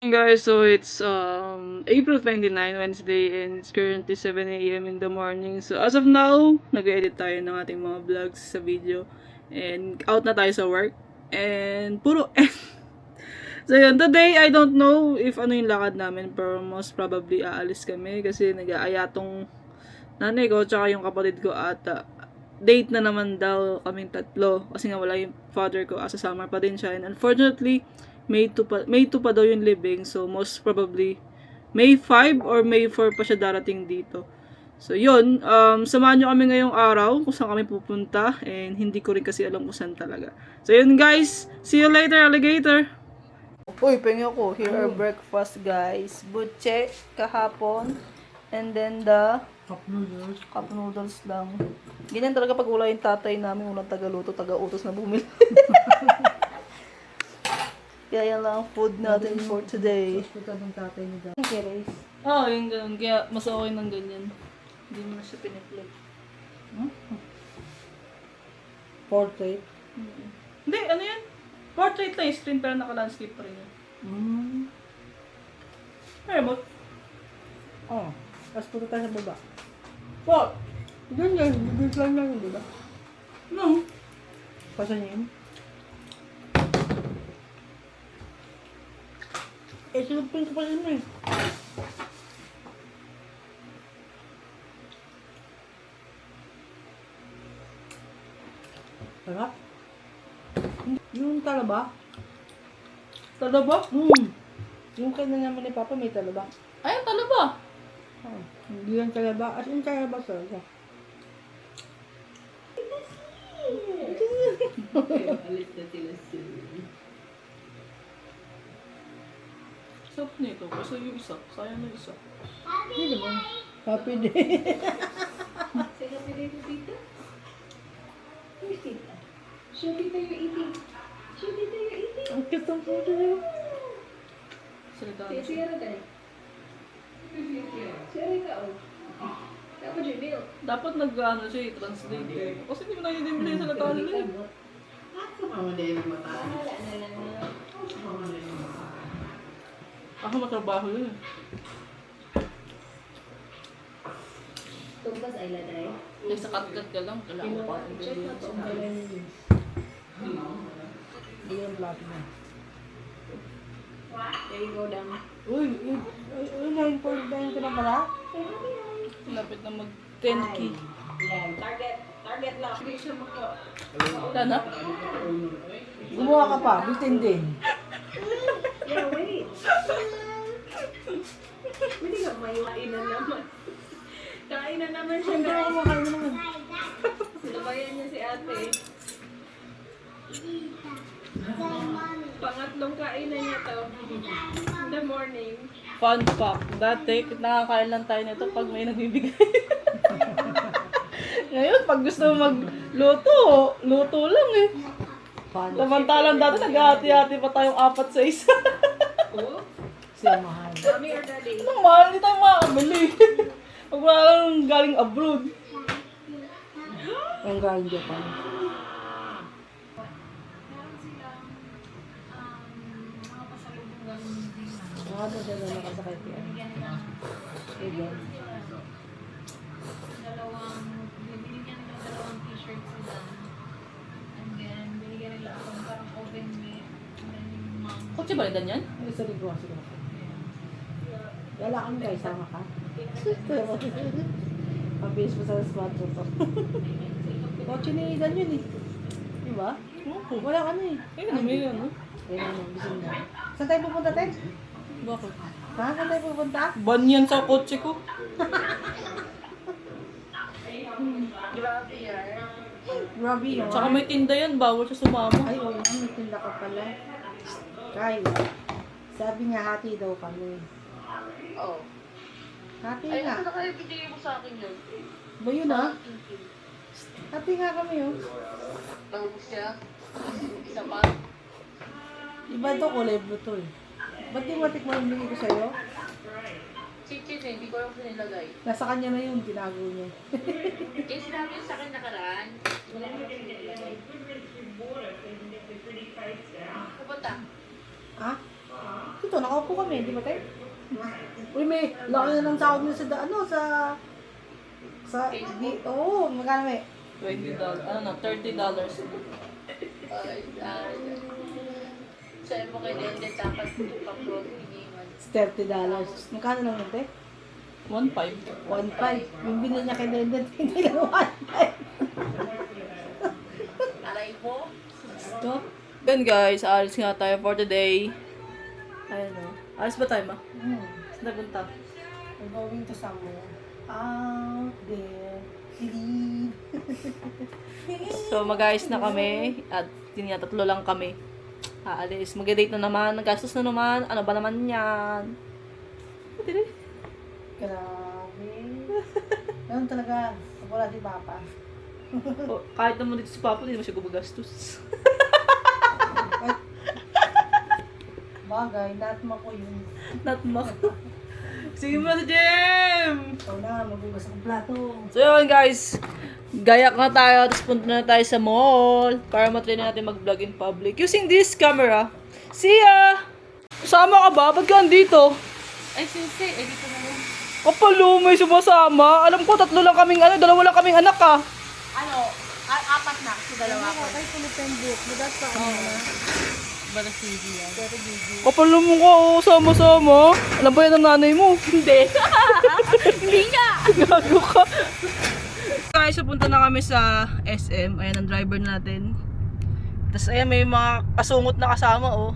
Guys, so it's April 29, Wednesday, and it's currently 7 a.m. in the morning. So as of now, nag-edit tayo ng ating mga vlogs sa video. And out na tayo sa work. And puro So yun, today I don't know if ano yung lakad namin, pero most probably aalis kami kasi nag-aaya tong nanay ko tsaka yung kapatid ko at date na naman daw kaming tatlo kasi nga wala yung father ko, asa summer pa din siya, and unfortunately May 2 pa daw yung living, so most probably May 5 or May 4 pa siya darating dito. So yun, samahan nyo kami ngayong araw kung saan kami pupunta, and hindi ko rin kasi alam kung saan talaga. So yun guys, see you later alligator! Uy, pengi ako. Here are breakfast guys. Butche kahapon, and then the cup noodles lang. Ganyan talaga pag wala yung tatay namin, walang tagaluto, taga-utos na bumili. Kaya yan lang ang food natin for today. Okay, rice. Oo, yung ganun. Kaya mas okay ng ganyan. Hindi mo na siya piniplag. Portrait. Hindi, ano yan? Portrait na yung screen pero naka-landscape pa rin yan. Ay, ba? Oh, tapos punta tayo sa baba. What? Doon yan, bibig lang lang, di ba? No. Pasan yun? Eh, sinupin ko pa rin mo eh. Sarap? Yung talaba? Talaba? Yung kanya naman ni Papa may talaba. Ay, talaba. Oh, hindi yan talaba. As in talaba talaga. Sarap nito. Kasi yung isa. Sayang na isa. Hindi naman. Happy day. Say happy day to Tita. Where's Tita? Show Tita you're eating. Show Tita you're eating. Ang cute ang puto niyo. Salita Say na siya. Sierra tayo. Sierra ka oh. Dapat yung milk. Dapat nag-ano siya translate eh. Kasi hindi mo naiintindihan yung salita nila eh. Wala na lang na. Ako matrabaho yun eh. Tumbas ay laday. Eh, sa cut-cut ka lang. Kailangan mo pa ang Check na to. Hindi yung plato na. There you go down. Uy, na-important ka na pala? Lapit na mag 10K. Target lang. Hindi siya maka... Wala na? Gumawa ka pa, bitin din. Yeah, wait. Pwede ka mayuin na naman. Kain na naman siya, Hindi ako guys. makain naman. Sinabayan niya si ate. Pangatlong kainan niya to. In the morning. Fun fact. Dati, nakakain lang tayo nito pag may nagbibigay. Ngayon, pag gusto mo magluto, luto lang eh. Fun. Samantalang dati naghahati-hati pa tayong 4 sa isa. Oh, Siya mahal. mommy or daddy? Anong mahal? Hindi tayo makakabili. Pag wala lang galing abroad. Ang galing Japan. Mga ba siya na nakasakay ko yan? Again. Binigyan nila dalawang t-shirt sila. And then, binigyan nila akong parang oven mitt. And then yung mom. Kotse ba rin yan? May isa rin ko kasi ko. Wala kang guys, sama ka? Mabilis mo sa spot to. Kotse ni Idan yun eh. Diba? Wala ka na eh. Eh, may ano? Ayun na, bisin na. Saan tayo pupunta, Ted? Bakit? Ha? Saan tayo pupunta? Ban yan sa kotse ko. Grabe yun. Tsaka may tinda yan, bawal siya sumama. Ay, oo, may tinda ka pala. Kaya. Sabi niya, hati daw kami. Oh. Hati Ay, nga. ano na kayo binigay mo sa akin yun? Ba yun ah? Hati nga kami oh. Tahog siya. Isa pa. Iba ito kulay blue to eh. Ba't di mo tikman yung binigay ko sa'yo? Chichis eh, hindi ko alam kung nilagay. Nasa kanya na yun, tinago niya. Kaya sinabi yun sa akin nakaraan. Wala ko kasi nilagay. Pupunta. Ha? Ito, nakaupo kami, di ba tayo? Uy, may laki na ng sahod nila oo, magkano may? $20. Ano na? $30. Sabi mo kay Dende, dapat pag-vlog, iniwan. $30. Magkano lang yun, te? 1.5. 1.5. Yung binili niya kay Denden, hindi lang 1.5. Aray mo? Ito? Then guys, alis nga tayo for today. Ayun o. Alis ba tayo, ma? Saan napunta? We're going to somewhere. Out there. Believe. So, mag-ayos na kami. At yun nga, 3 lang kami. Aalis. Mag-date na naman. Nagastos na naman. Ano ba naman yan? Pwede rin. Grabe. Ganun talaga. Pag wala di Papa. O, kahit naman dito si Papa, hindi naman siya gumagastos. Bagay, natma ko yun. Not much. Sige mo sa gym! Ikaw na, magugas ang plato. So yun guys, gayak na tayo, tapos punta na tayo sa mall para matry na natin mag-vlog in public using this camera. See ya! Kasama ka ba? Ba't ka andito? Ay, sisi, eh, dito na lang. Kapalo, may sumasama. Alam ko, 3 lang kaming 2 lang kaming anak ka. Ano, 4 na, kasi 2 ako. Ay, kulitan book. Madas pa ano na. Bala CD yan. Kapalo mo ka, oh, sama-sama. Alam ba yan ang nanay mo? Hindi. Hindi nga! Gago ka. Guys, punta na kami sa SM. Ayan ang driver natin. Tapos ayan, may mga asungot na kasama, oh.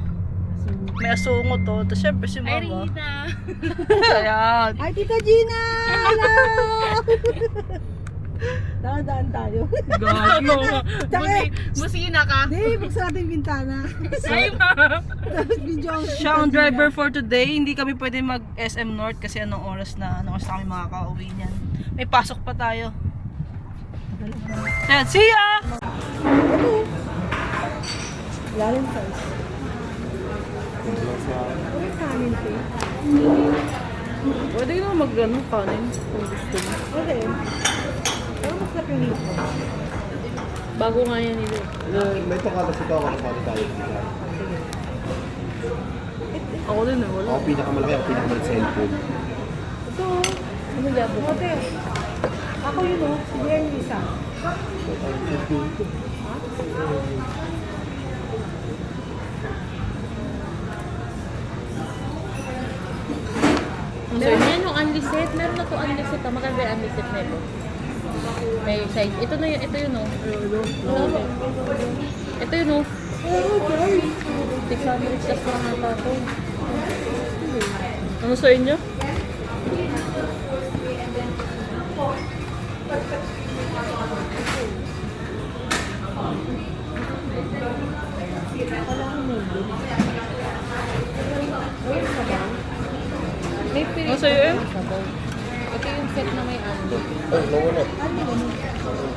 May asungot, oh. Tapos syempre si Ay, mama. Rita! Ayan. Ay, Tita Gina! Hello! Daan tayo. Gago. Musina ka? Hindi, buksan natin yung bintana. Ay, ma! Tapos video ang Siya ang driver for today. Hindi kami pwede mag SM North kasi anong oras na kami makaka-uwi niyan. May pasok pa tayo. Ayan, see ya! Lalim size. Uy, kanin ko. Pwede ka naman mag-ganong kanin kung gusto mo. Okay. Pero masarap yung hito. Bago nga yan nila. May tokadas ito ako nakapali tayo. Ako din eh, wala. Ako pinakamalaki, ako pinakamalaki sa cellphone. Ito. Ano labo? Ate. Ako yun o. Si Brian yung isa. Meron yan yung unlisted. Meron na to unlisted. Maganda yung unlisted na ito. May size. Ito na yun. Ito yun o. Ito yun o. 600 plus lang ata ito. Ano sa inyo? May pili. Ano sa'yo eh? Ito yung set na may ando. Oh, nawala.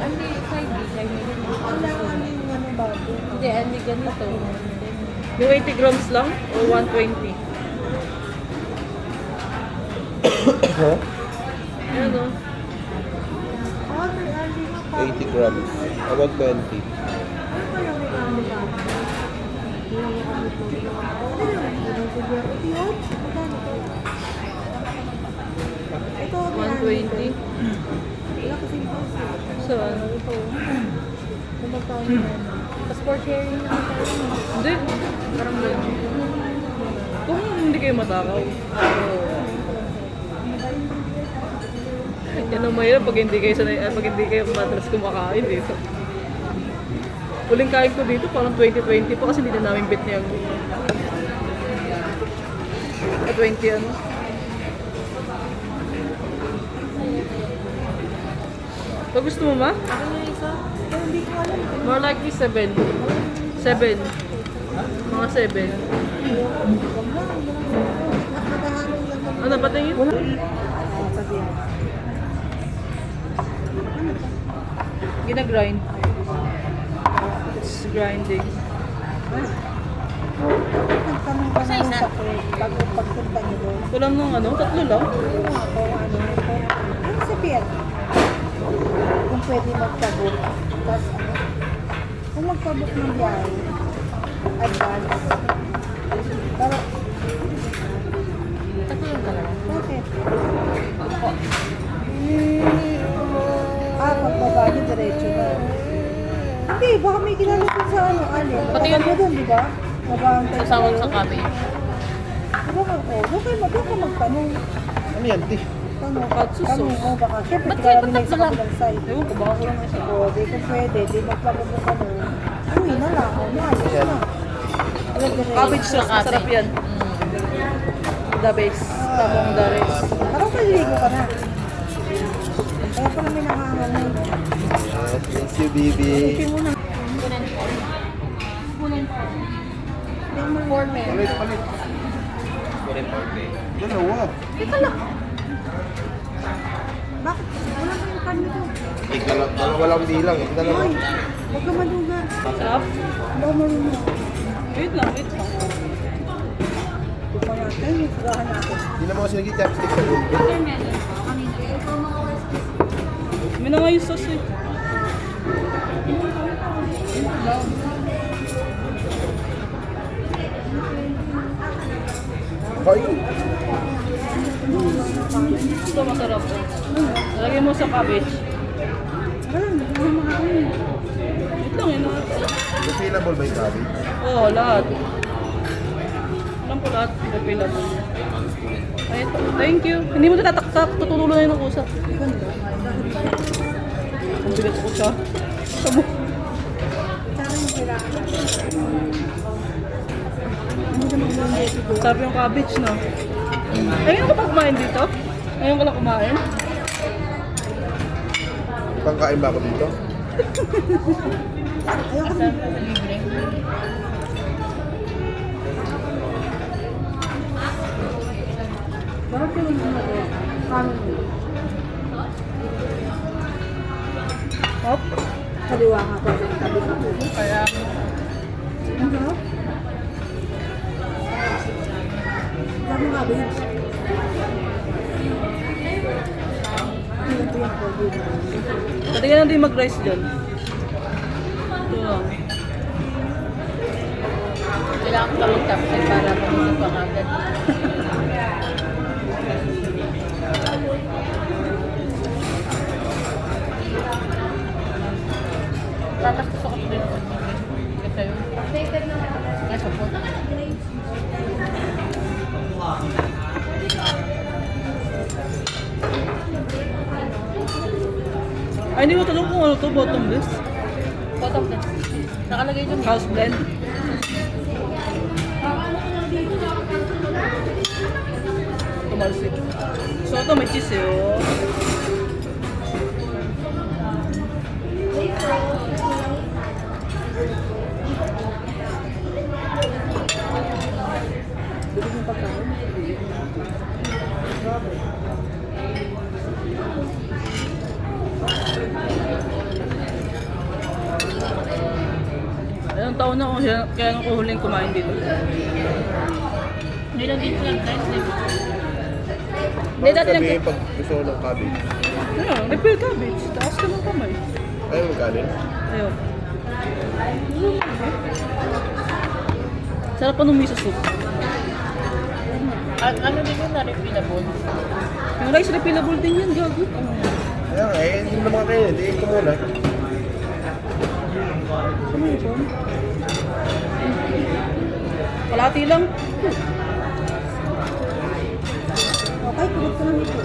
Andi, side dish. Ay, may ganito. Wala ko ano yung ano bago. Hindi, andi ganito. Yung 80 grams lang o 120? Ayan o. Ah, may ali nga pa. 80 grams. 120. Ano kaya may ali pa? Hindi lang kami po. Ito, may ali pa. 120? Wala kasi ito. Saan? Ito. Kung magkano yan. Tapos for sharing naman tayo. Hindi. Parang ganyan. Kung hindi kayo matakaw. Yan ang mahirap pag hindi kayo sanay, pag hindi kayo madalas kumakain dito. Huling kain ko dito parang 2020 pa kasi hindi na namin bet niya yung 20 ano. Pag gusto mo ma? More likely 7. 7. Mga 7. Ano ba tingin? Gina-grind. It's grinding. Nagtanong ka na sa bago pagpunta niyo doon. Kulang nung ano? 3 lang? Ano si Pierre? Kung pwede magpabook. Tapos kung magpabook ng biyahe, advance. Pero lang talaga. Bakit? Pagbaba niyo, diretso na. Hindi, baka may kilala din sa ano, Ali. Pati Pati mo doon, di ba? Nabahantay Kasawag sa kami. Doon ka magtanong. Ano yan, ti? Tanong, Katsu sauce. mo baka. Siyempre, Ba't kilala kayo nila yung sa tatlo lang? kabilang side. Ewan ko, baka kulang isa. O, di kung pwede, di magplano mo ka nun. Uy, na lang. O, maayos Ayan. na. Wala diretso. Cabbage sauce, masarap yan. The best. Tamong the rest. Parang maliligo ka na. Kaya pala may nangangamoy. Yes, thank you, baby. Ipin mo na. Palit, palit. Dalawa. Bakit? Wala pa yung kanya ko. Dalawa lang bilang. Dalawa. Uy, huwag ka maluga. Sarap. Hindi ako marunong. Wait lang, wait lang. Ito natin, yung sugahan natin. Hindi naman kasi nag-chapstick sa loob. May na nga yung sauce eh. Kayo. Ito masarap. Lagay mo sa cabbage. Wala, hindi ko makakain. Wait lang, yun na. Refillable ba yung cabbage? Oo, lahat. Alam ko lahat. Available. Ay, thank you. Hindi mo tinataksak. Tutulong na yun ang usap. Ang bigat ko siya. Sabo. Tsaka yung kailangan. Sarap yung cabbage, no? Ayun ka pa kumain dito? Ngayon ka lang kumain? Pangkain ba ako dito? Ayoko Sa libre. Bakit yung ano ko? Kanin mo. Hop. Kaliwa nga pa sa tabi ng tubo. Kaya, Ang sarap. Sabi nga, babes. Tingnan ko yung COVID. pati ka natin mag-rice dyan. Ito lang. Kailangan ko pa mag-tapos para pumusok ka agad. Tatakos ako din. Kasi yun. Nasa po. Ay, hindi mo tanong kung ano to, bottomless. Bottom din. Nakalagay dyan. House blend. Tumalsik. So, ito may cheese eh, oh. Bilis yung pagkain. Ilang taon na ako, kaya ako huling kumain dito. Hindi lang dito lang guys. Hindi, dati nag- Sabihin pag gusto ko ng cabbage. Ayun, refill cabbage. Taas ka ng kamay. Ayaw mo galing? Ayun. Sarap pa nung miso soup. At ano din yun na refillable? Yung rice refillable din yan, gago. Kaya nga, eh, hindi mo naman kayo. Hindi ko muna. Kalati lang. Okay, tulog ka lang ito.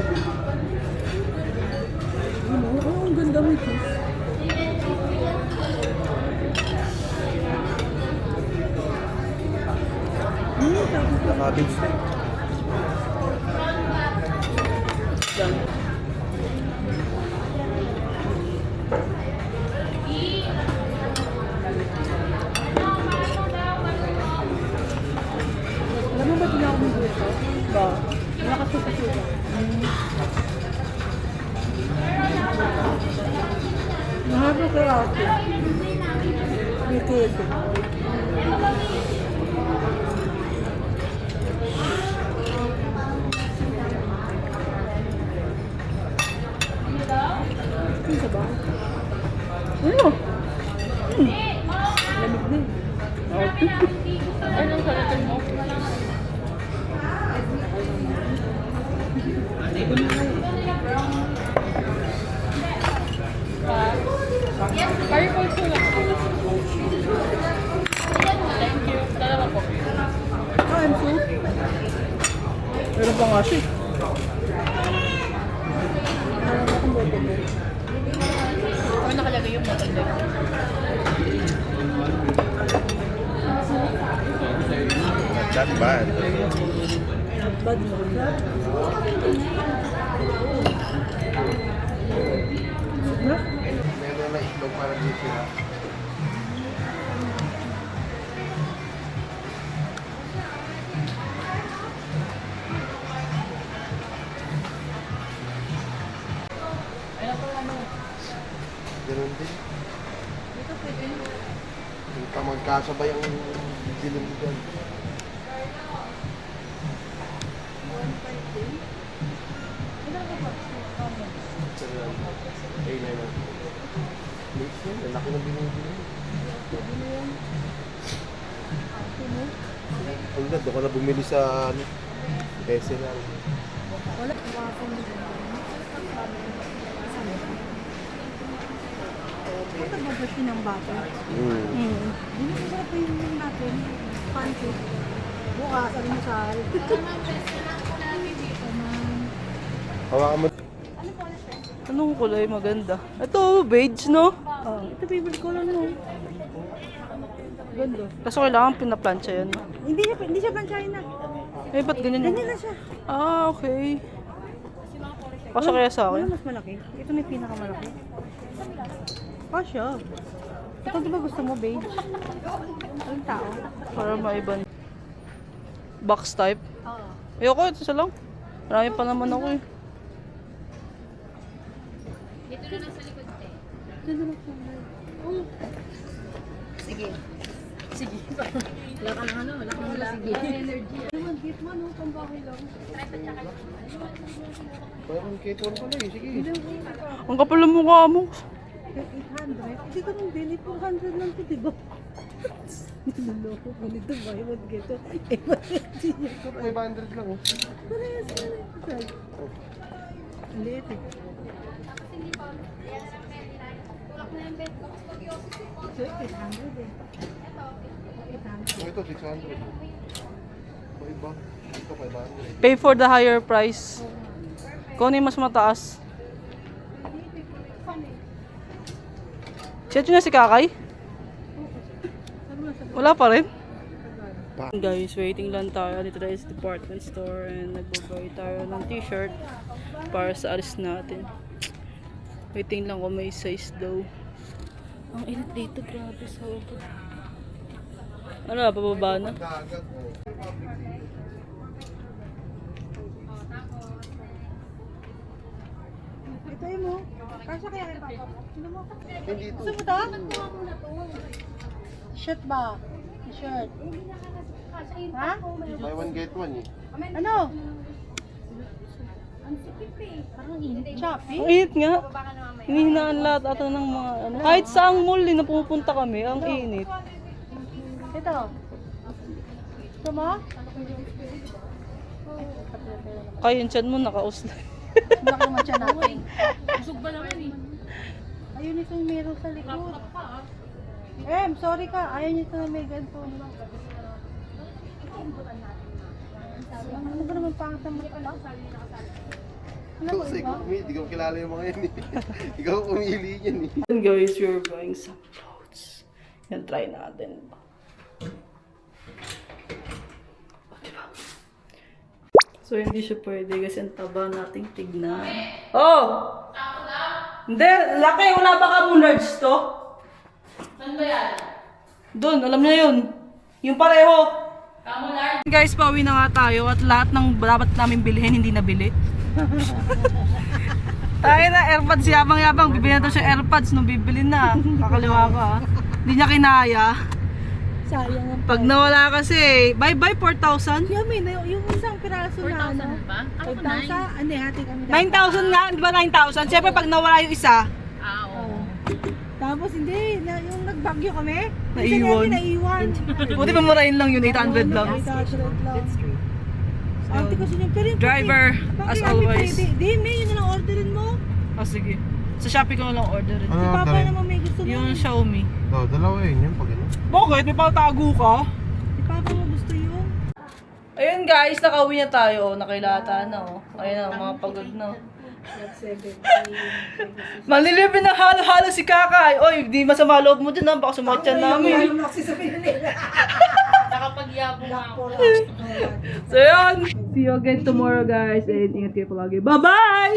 Ano? Oh, ang ganda mo cheese. Na cabbage. Yan. Alam mo ba tinawag mo dito? Ba? Nakasuka-suka. Mahaba ka ate. Dito ito. Ano sa ba? Ano? Lamig din. Okay. Anong kalatin mo? pa nga siya. Ano nakalagay yung bottle doon? Not bad. Bad mo. Meron na itlog para dito sila. Ganun din. Hindi pa magkasabay ang dilim dyan. Ay, na yun. Late yun. Ang laki ng binibili. Ang ganda ko na bumili sa ano, SNL. Ito ba siya ng butter? Hindi mo ba pa yung natin? Pancake. Bukas, almusal. Hawakan mo. Anong kulay maganda? Ito, beige, no? Oh, ito favorite color mo. Ganda. Kaso kailangan pinaplansya yan. Hindi siya plansyahin na. Eh, ba't ganyan yun? Ganyan na siya. Ah, okay. Kasya kaya sa Ano akin? mas malaki? Ito na yung pinakamalaki. Kasya. Ito di ba gusto mo, beige? Anong tao? Para maiban. Box type? Ayoko, ito isa lang. Marami pa naman ako eh. Dito na lang sa likod te. Sige. Sige. Wala ka ng ano, wala ka ng sige. Energy. Naman, get mo, no? Pambahay lang. Mayroon kate one pala eh. Sige. Ang kapal ng mukha mo. 800? Hindi ko nang bili. 400 lang ito, diba? Niloloko ko nito ba? Iwan gito. Iwan gito. 500 lang oh. Parehas na lang ito. Ang liit eh. So, 800 eh. 800. Ito 600. Iba. Ito 500. Pay for the higher price. Kung ano yung mas mataas. Chat nyo na si Kakay? Wala pa rin? Guys, waiting lang tayo. Dito tayo sa department store and nagbabuy tayo ng t-shirt para sa alis natin. Waiting lang kung may size daw. Ang init dito, grabe sa upo. Ano, pababa na? Dagat oh. Ito yun mo. Kasya kaya kay Papa mo? Sino mo? Hindi ito. Gusto mo ito? Shirt ba? T-shirt. Ha? Buy one get one eh. Ano? Parang init. Choppy? Ang init nga. Hinihinaan lahat ata ng mga ano. Kahit saang mall na pupunta kami, ang init. Ito. Gusto mo? Kaya yung tiyan mo nakausla. Malaki naman siya natin. Busog ba naman eh? Ayun itong meron sa likod. Sorry ka. Ayaw niyo ito na may ganito. Ano ba naman pangit ang mga ano? Ano ba Kasi iba? hindi ko kilala yung mga yun eh. Ikaw pumili yan eh. And guys, we're buying some clothes. Yan, try natin. Diba? So, hindi siya pwede kasi ang taba nating tignan. Oh! Hindi, laki. Wala ba ka mo large to? Saan ba yan? Doon, alam niya yun. Yung pareho. Guys, pauwi na nga tayo at lahat ng dapat namin bilhin, hindi nabili. Tayo na, AirPods yabang-yabang. Bibili na daw siya AirPods nung bibili na. Kakaliwa ka. Hindi niya kinaya. Sayang ang Pag nawala kasi, bye-bye 4,000. Yummy na yung isang piraso na ano. 4,000 ba? Ako 5,000? Hindi, hati kami. 9,000 nga, di ba 9,000? Siyempre pag nawala yung isa, Oo. Tapos hindi, yung nagbagyo kami. Naiwan. Naiwan. buti pamurahin lang yun, 800 lang. 800 lang. Ate kasi yun. Pero yung Driver, as always. Di, may yun na lang orderin mo. Oh, sige. Sa Shopee ko na lang orderin. Si Papa naman may gusto mo. Yung Xiaomi. Dalawa yun yan pag ano. Bakit? May patago ka? Si Papa mo gusto yun. Ayun guys, nakauwi na tayo. Nakailata na oh. Ayun na, mga pagod na. Malilipin ng halo-halo si Kakay. Oy, di masama loob mo dyan ha. Baka sumatyan namin. Nakapagyabong ako. So yun. See you again tomorrow guys. And ingat kayo palagi. Bye-bye!